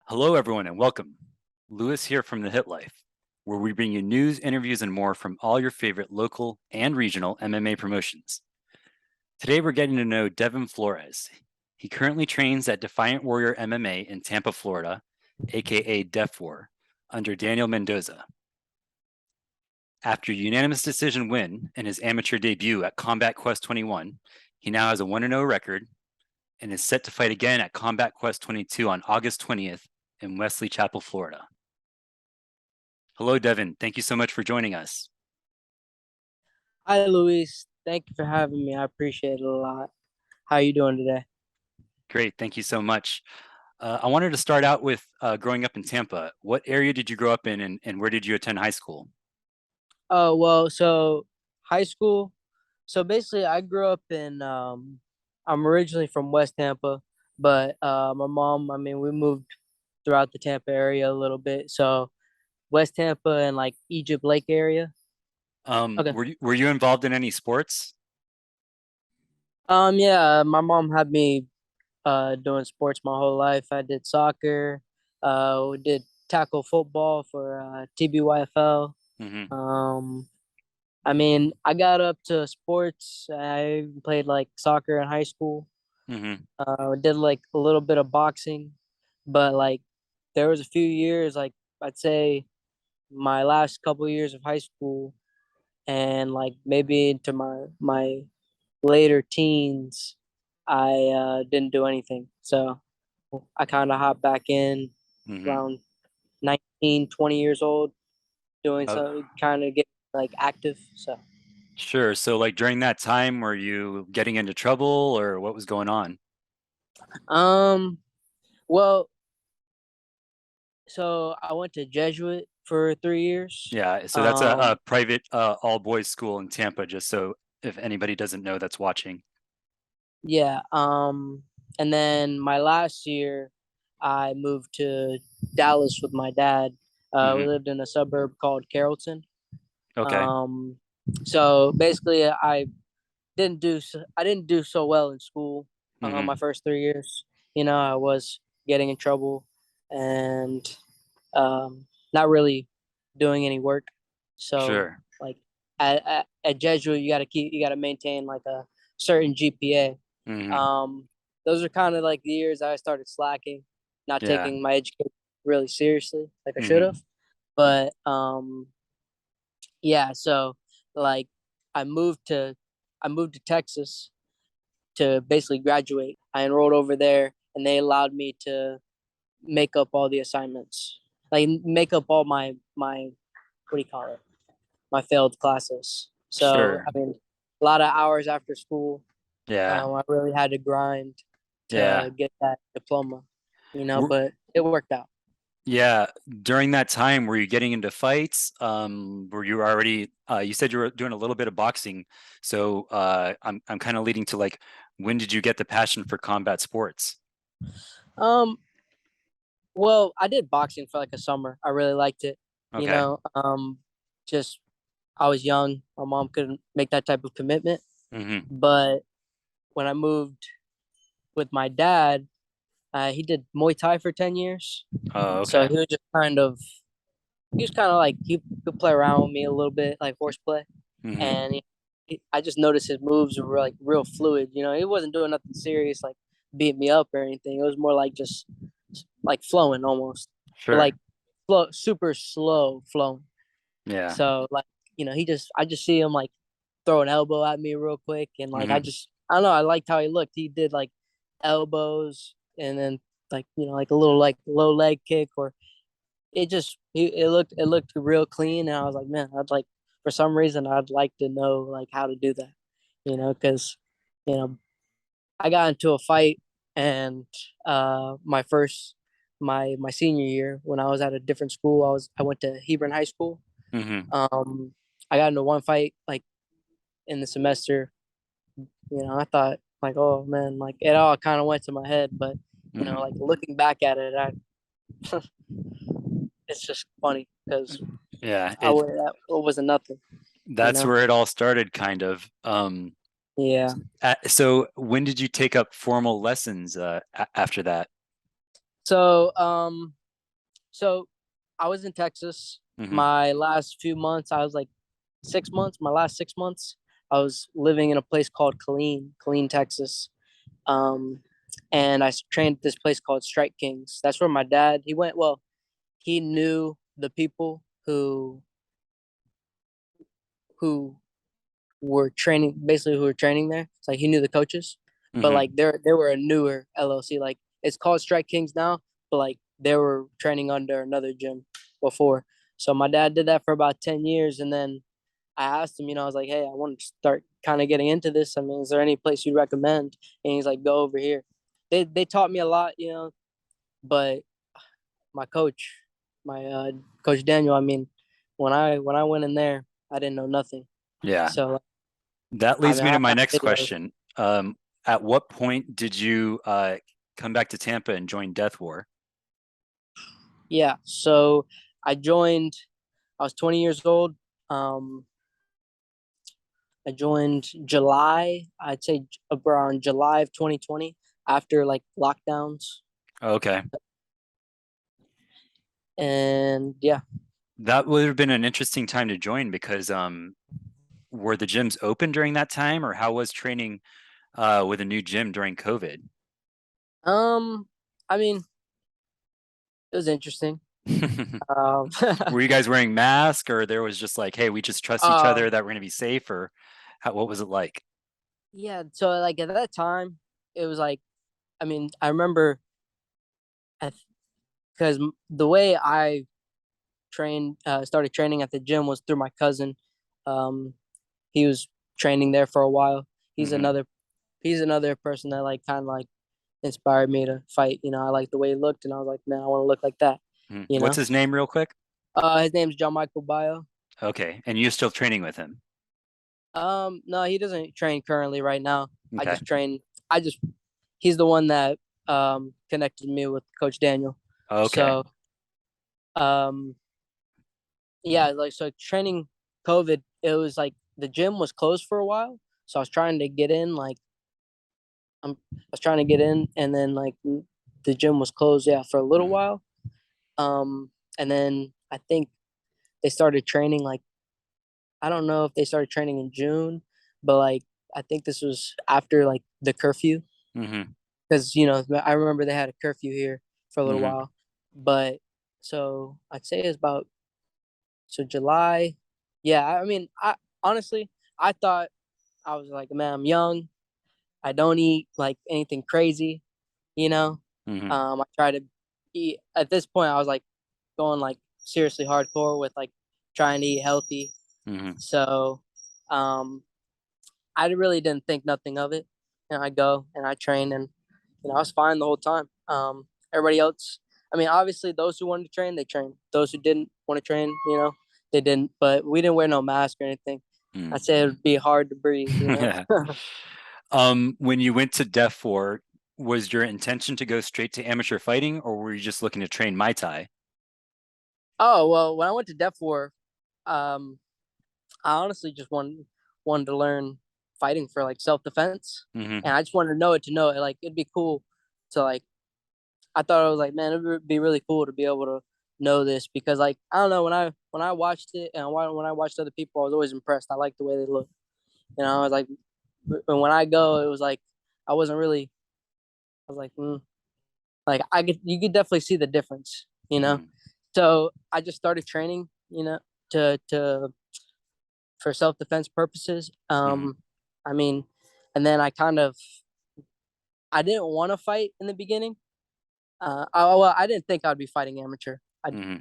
Hello, everyone, and welcome. Lewis here from The Hit Life, where we bring you news, interviews, and more from all your favorite local and regional MMA promotions. Today, we're getting to know Devin Flores. He currently trains at Defiant Warrior MMA in Tampa, Florida, aka Defwar, under Daniel Mendoza. After a unanimous decision win in his amateur debut at Combat Quest 21, he now has a 1-0 record and is set to fight again at Combat Quest 22 on August 20th in Wesley Chapel, Florida. Hello, Devin. Thank you so much for joining us. Hi, Luis. Thank you for having me. I appreciate it a lot. How are you doing today? Great. Thank you so much. I wanted to start out with growing up in Tampa. What area did you grow up in, and where did you attend high school? Oh, well, so high school. So basically, I grew up I'm originally from West Tampa, but my mom, we moved throughout the Tampa area a little bit. So West Tampa and like Egypt Lake area. Okay. Were you involved in any sports? Yeah, my mom had me doing sports my whole life. I did soccer, we did tackle football for TBYFL. Mm-hmm. I got up to sports. I played like soccer in high school. Mm-hmm. Did like a little bit of boxing, but like there was a few years, like I'd say my last couple years of high school and like maybe into my later teens, I didn't do anything. So I kind of hopped back in Mm-hmm. around 19, 20 years old, doing Uh, so kind of get like active. So. sure. So, like during that time, were you getting into trouble, or what was going on? Um, well, so I went to Jesuit for 3 years. Yeah. So that's a Um, private all boys school in Tampa. Just so if anybody doesn't know that's watching. yeah. And then my last year, I moved to Dallas with my dad. We Mm-hmm. lived in a suburb called Carrollton. Okay. Um, so basically, I didn't do so well in school. Mm-hmm. My first 3 years, I was getting in trouble and not really doing any work. So Sure. like at Jesuit, you got to maintain like a certain GPA. Mm-hmm. Um, those are kind of like the years I started slacking, not Yeah. taking my education really seriously like I should Mm-hmm. have. But yeah, so like I moved to I moved to Texas to basically graduate. I enrolled over there, and they allowed me to make up all the assignments, like make up all my what do you call it? My failed classes. So Sure. a lot of hours after school. Yeah. I really had to grind Yeah. to get that diploma, Were- but it worked out. Yeah. During that time, were you getting into fights? Were you already, you said you were doing a little bit of boxing. So I'm kind of leading to like, when did you get the passion for combat sports? Um, well, I did boxing for like a summer. I really liked it. You Okay. know, just I was young. My mom couldn't make that type of commitment. Mm-hmm. But when I moved with my dad, he did Muay Thai for 10 years. Oh, So okay. he was kind of like he could play around with me a little bit, like horseplay, Mm-hmm. and I just noticed his moves were like real fluid. He wasn't doing nothing serious, like beat me up or anything. It was more like just like flowing almost, but Sure. like flow, super slow flowing. Yeah. So like I just see him like throw an elbow at me real quick, and like Mm-hmm. I don't know, I liked how he looked. He did like elbows and then like like a little like low leg kick or it looked real clean, and I was like, man, I'd like for some reason I'd like to know like how to do that, because you know I got into a fight and my first my senior year when I was at a different school, I went to Hebron High School. Mm-hmm. Um, I got into one fight like in the semester. I thought like, oh man, like it all kind of went to my head, but Mm-hmm. like looking back at it, it's just funny because Yeah. it wasn't nothing, you That's know. where it all started, kind of. Yeah. So when did you take up formal lessons after that? So, so I was in Texas. Hmm. My last few months, I was like 6 months. My last 6 months, I was living in a place called Killeen, Texas. Um, and I trained at this place called Strike Kings. That's where my dad he went. Well, he knew the people who were training, basically who were training there. It's like he knew the coaches, but Hmm. like they were a newer LLC. Like it's called Strike Kings now, but like they were training under another gym before. So my dad did that for about 10 years, and then I asked him, I was like, hey, I want to start kind of getting into this. I mean, is there any place you'd recommend? And he's like, go over here. They taught me a lot, but my coach, my coach Daniel, I mean, when I went in there, I didn't know nothing. Yeah. So That I leads mean, me to my I next videos. question. At what point did you come back to Tampa and join Death War? Yeah. So I joined. I was 20 years old. Um, I joined July. I'd say around July of 2020, after like lockdowns, Okay. and yeah. That would have been an interesting time to join because were the gyms open during that time, or how was training with a new gym during COVID? I mean, it was interesting. Um, Were you guys wearing masks, or there was just like, hey, we just trust each other um, that we're going to be safe, or what was it like? yeah. So like at that time, it was like, I mean, I remember because the way I started training at the gym was through my cousin. Um, he was training there for a while. He's Hmm. another he's another person that like kind of like inspired me to fight. I like the way he looked, and I was like, man, I want to look like that. You What's know. his name, real quick? His name's John Michael Bio. Okay, and you're still training with him? No, he doesn't train currently right now. I Okay. just train. I just He's the one that connected me with Coach Daniel. Okay. So yeah, like so training COVID, it was like the gym was closed for a while. So I was trying to get in, like I was trying to get in, and then like the gym was closed, yeah, for a little Mhm. while. And then I think they started training like I don't know if they started training in June, but like I think this was after like the curfew, Mhm. because I remember they had a curfew here for a little Mhm. while. But so I'd say it's about so July. Yeah, I mean, I honestly I thought I was like, man, I'm young. I don't eat like anything crazy, you know. Mhm. I try to eat at this point. I was like going like seriously hardcore with like trying to eat healthy. Mhm. So, um, I really didn't think nothing of it. And I go and I train, and I was fine the whole time. Everybody else, I mean, obviously those who wanted to train, they trained. Those who didn't want to train, they didn't. But we didn't wear no mask or anything. I Mhm. said it would be hard to breathe. Yeah. When you went to Def 4, was your intention to go straight to amateur fighting, or were you just looking to train Muay Thai? Oh well, when I went to Defwar, um, I honestly just wanted to learn fighting for like self defense, Hmm. and I just wanted to know it to know it. Like it'd be cool to like. I thought it was like, man, it would be really cool to be able to know this because like I don't know when I watched it and when I watched other people, I was always impressed. I liked the way they looked. I was like, and when I go, it was like I wasn't really. I was like, like you could definitely see the difference. Hmm. So I just started training. To for self defense purposes. Hmm. I mean, and then I didn't want to fight in the beginning. I didn't think I'd be fighting amateur. Hmm.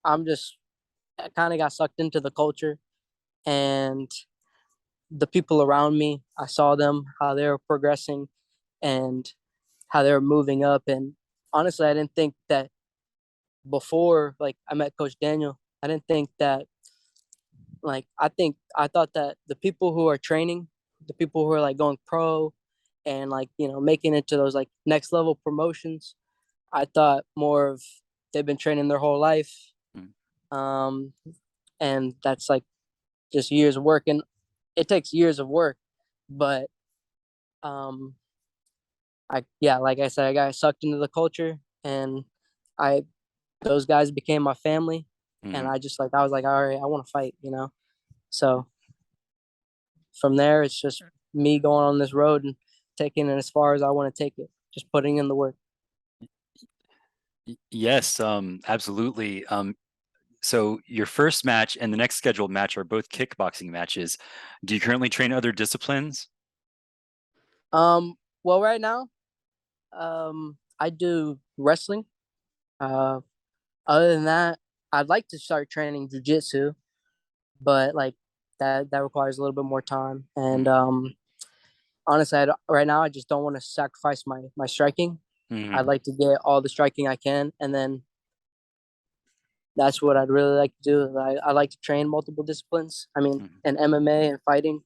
I'm just I kind of got sucked into the culture and the people around me. I saw them how they were progressing and how they were moving up. And honestly, I didn't think that before like I met Coach Daniel. I didn't think that I thought that the people who are training, the people who are like going pro and like, making it to those like next level promotions, I thought more of they've been training their whole life. Um and that's like just years of work, and it takes years of work, but um I yeah, like I said, I got sucked into the culture and I those guys became my family, and Mhm. I was like, all right, I want to fight, you know. So from there, it's just me going on this road and taking it as far as I want to take it, just putting in the work. Yes, absolutely. So your first match and the next scheduled match are both kickboxing matches. Do you currently train other disciplines? Well, right now, I do wrestling. Uh, Other than that, I'd like to start training jujitsu, but like that requires a little bit more time. And Mm-hmm. honestly, right now I just don't want to sacrifice my striking. I'd Mm-hmm. like to get all the striking I can, and then that's what I'd really like to do. I like to train multiple disciplines. I mean, in MMA and fighting,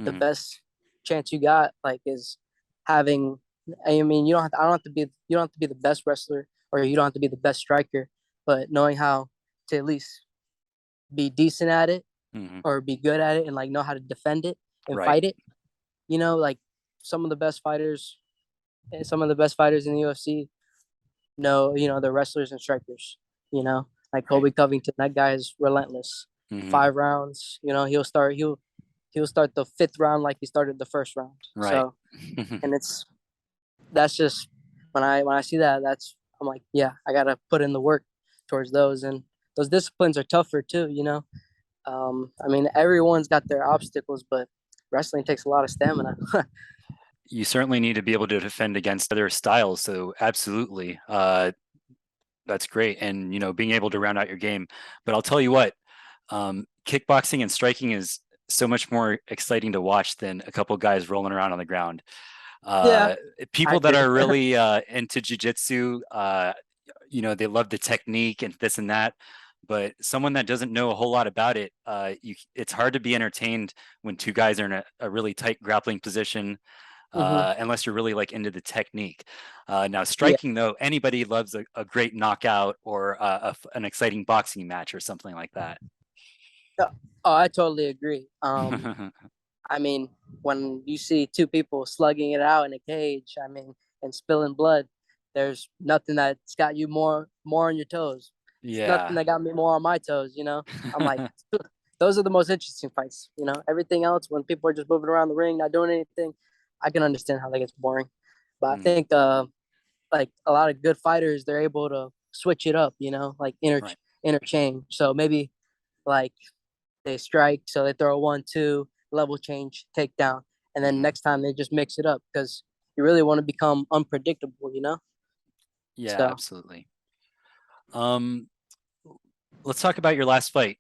the Mm-hmm. best chance you got like is having. I mean, you don't have to, I don't have to be you don't have to be the best wrestler or you don't have to be the best striker, but knowing how to at least be decent at it Mm-hmm. or be good at it and like know how to defend it and Right. fight it. You know, like some of the best fighters, some of the best fighters in the UFC know, you know, they're wrestlers and strikers. You know, like Right. Kobe Covington, that guy is relentless. Mm-hmm. 5 rounds, you know, he'll start the fifth round like he started the first round. Right. So, and that's just when I see that, that's I'm like, yeah, I gotta put in the work towards those, and those disciplines are tougher too. You know, I mean, everyone's got their obstacles, but wrestling takes a lot of stamina. You certainly need to be able to defend against other styles. So absolutely, that's great. And being able to round out your game. But I'll tell you what, kickboxing and striking is so much more exciting to watch than a couple guys rolling around on the ground. Yeah, Uh, I People that agree. are really into jujitsu, they love the technique and this and that. But someone that doesn't know a whole lot about it, it's hard to be entertained when two guys are in a really tight grappling position, Hmm. unless you're really like into the technique. Now, Yeah. striking though, anybody loves a great knockout or an exciting boxing match or something like that. Oh, I totally agree. I mean, when you see two people slugging it out in a cage, I mean, and spilling blood, there's nothing that's got you more on your toes. It's nothing Yeah. that got me more on my toes. You know, I'm like, those are the most interesting fights. You know, everything else when people are just moving around the ring, not doing anything, I can understand how that gets boring. But I Mhm. think like a lot of good fighters, they're able to switch it up. You know, like Right. interchange. So maybe like they strike, so they throw a 1-2 level change takedown, and then Mhm. next time they just mix it up because you really want to become unpredictable, you know. Yeah, So absolutely. Um, let's talk about your last fight.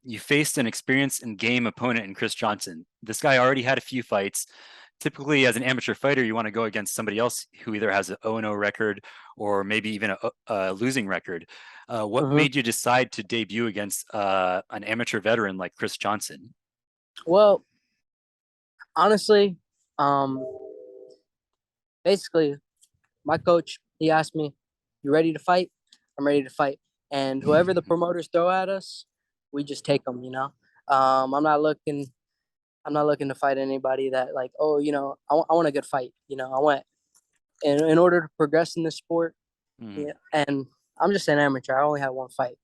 You faced an experienced and game opponent in Chris Johnson. This guy already had a few fights. Typically, as an amateur fighter, you want to go against somebody else who either has an 0-0 record or maybe even a losing record. What mhm. made you decide to debut against an amateur veteran like Chris Johnson? Well, honestly, um, basically, my coach he asked me, "You ready to fight?" I'm ready to fight, and whoever the promoters throw at us, we just take them. You know, I'm not looking. I'm not looking to fight anybody that like, oh, you know, I want a good fight. You know, I want in order to progress in this sport. Mhm. Yeah, and I'm just an amateur. I only had one fight.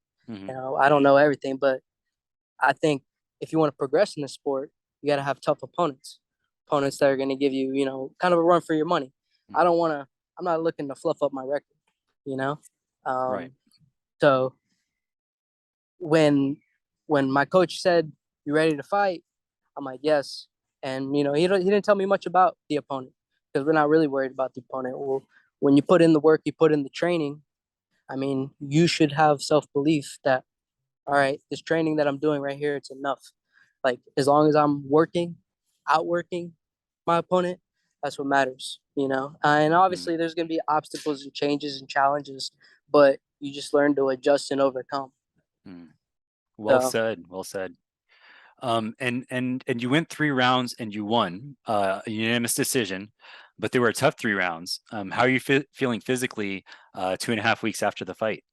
You Mhm. know, I don't know everything, but I think if you want to progress in the sport, you got to have tough opponents, opponents that are going to give you, you know, kind of a run for your money. I Mhm. don't want to. I'm not looking to fluff up my record. You know, Right. um, so when when my coach said you ready to fight, I'm like yes, and you know he didn't tell me much about the opponent because we're not really worried about the opponent. Well, when you put in the work, you put in the training. I mean, you should have self belief that all right, this training that I'm doing right here, it's enough. Like as long as I'm working, outworking my opponent, that's what matters, you know. And Mhm. obviously, there's gonna be obstacles and changes and challenges, but you just learn to adjust and overcome. Mhm. Well So, said. Well said. And you went 3 rounds and you won a unanimous decision, but they were a tough 3 rounds. How are you feeling physically 2.5 weeks after the fight?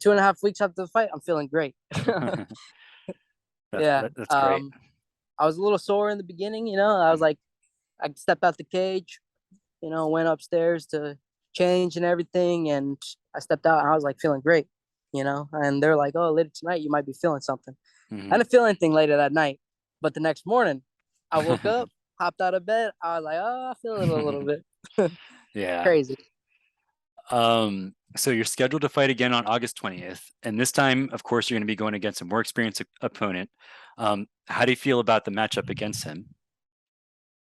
2.5 weeks after the fight, I'm feeling great. That's Yeah. that's great. I was a little sore in the beginning, you know. I was Mhm. like, I stepped out the cage, you know, went upstairs to changed and everything, and I stepped out and I was like feeling great, And they're like, "Oh, later tonight you might be feeling something." I Mhm. didn't feel anything later that night, but the next morning I woke up, hopped out of bed. I was like, "Oh, I feel it a little bit." Yeah. Crazy. So you're scheduled to fight again on August 20th, and this time, of course, you're going to be going against a more experienced opponent. How do you feel about the matchup against him?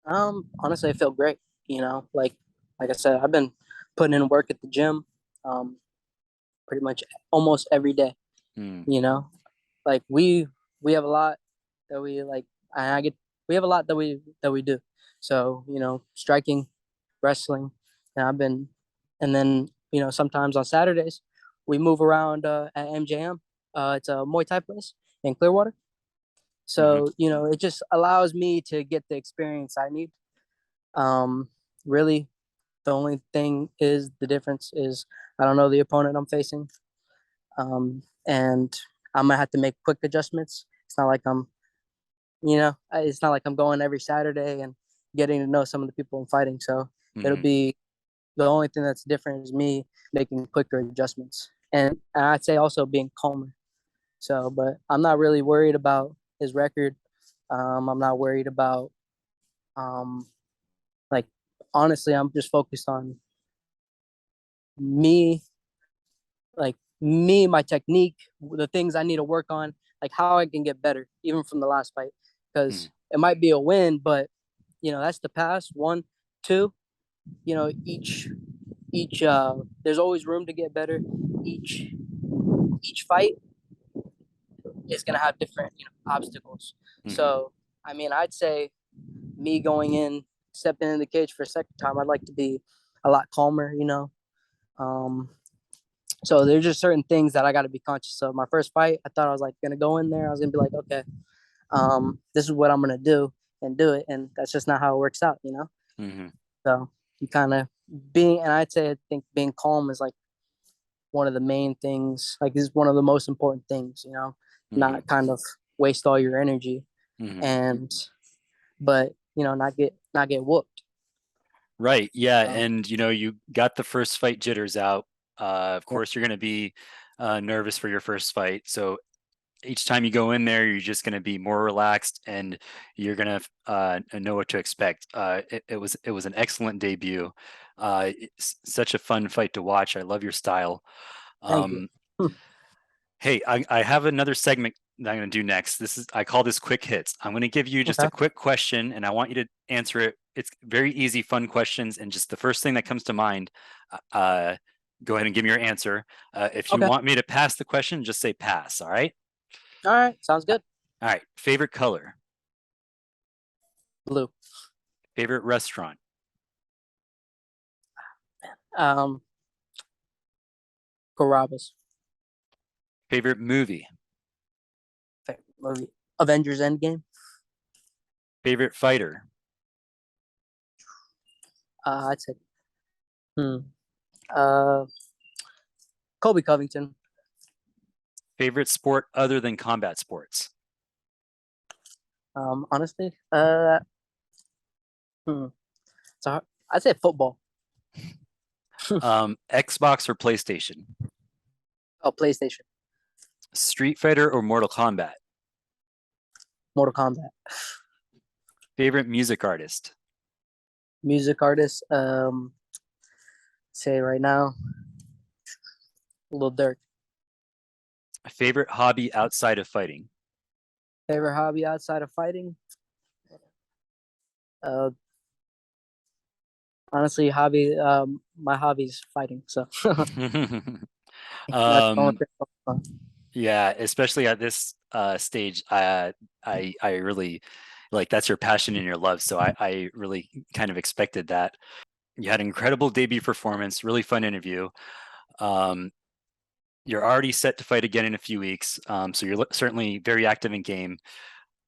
Honestly, I feel great. Like I said, I've been putting in work at the gym, um, pretty much almost every day. Hmm. You know, like we have a lot that we like. I get we have a lot that we do. So striking, wrestling, and I've been, and then sometimes on Saturdays we move around at MJM. It's a Muay Thai place in Clearwater. Hmm. So it just allows me to get the experience I need. Really, the only thing is the difference is I don't know the opponent I'm facing, and I'm gonna have to make quick adjustments. It's not like I'm going every Saturday and getting to know some of the people I'm fighting. So it'll Hmm. be the only thing that's different is me making quicker adjustments, and I'd say also being calmer. So, but I'm not really worried about his record. I'm not worried about um, like honestly, I'm just focused on me, my technique, the things I need to work on, like how I can get better, even from the last fight. Hmm. Because it might be a win, but that's the past. One, two, each there's always room to get better. Each each fight is gonna have different, obstacles. Hmm. So I mean I'd say me going in, stepping in the cage for a second time, I'd like to be a lot calmer. Um So there's just certain things that I got to be conscious of. My first fight, I thought I was like gonna go in there. I was gonna be like, okay, this is what I'm gonna do and do it, and that's just not how it works out. Hmm. So you kind of and I'd say I think being calm is like one of the main things. Like is one of the most important things. Hmm. Not kind of waste all your energy Hmm. and but not get whooped. Right. Yeah. So, And you got the first fight jitters out. Of yeah, course, you're going to be nervous for your first fight. So each time you go in there, you're just going to be more relaxed and you're going to know what to expect. It was an excellent debut. It's such a fun fight to watch. I love your style. thank you. Um, Hey, I have another segment that I'm going to do next. I call this quick hits. I'm going to give you just a Okay. quick question and I want you to answer it. It's very easy, fun questions. And just the first thing that comes to mind, uh, go ahead and give me your answer. If you Okay. want me to pass the question, just say pass. All right. All right. Sounds good. All right. Favorite color, Blue. favorite restaurant, Um, Carabas. favorite movie, Favorite movie. Avengers Endgame. favorite fighter, I'd say. Hmm. Uh, Kobe Covington. favorite sport other than combat sports, Honestly, hmm. So I'd say football. Xbox or PlayStation, Oh, PlayStation. Street Fighter or Mortal Kombat, Mortal Kombat. favorite music artist, Music artist. Say right now, Lil Durk. favorite hobby outside of fighting. Favorite hobby outside of fighting. Uh, honestly, hobby. My hobby's fighting. So that's the only um, thing. yeah, especially at this stage, I really like that's your passion and your love. So I really kind of expected that. You had an incredible debut performance, really fun interview. Um, you're already set to fight again in a few weeks, so you're certainly very active in game.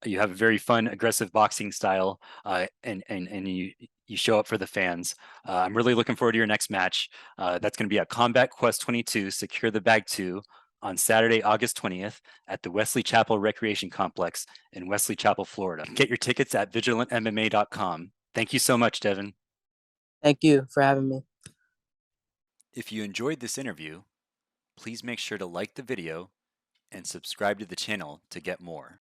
You have a very fun, aggressive boxing style, and you show up for the fans. I'm really looking forward to your next match. That's going to be at Combat Quest 22, Secure the Bag 2 on Saturday, August 20th at the Wesley Chapel Recreation Complex in Wesley Chapel, Florida. Get your tickets at vigilantmma.com. Thank you so much, Devin. Thank you for having me. If you enjoyed this interview, please make sure to like the video and subscribe to the channel to get more.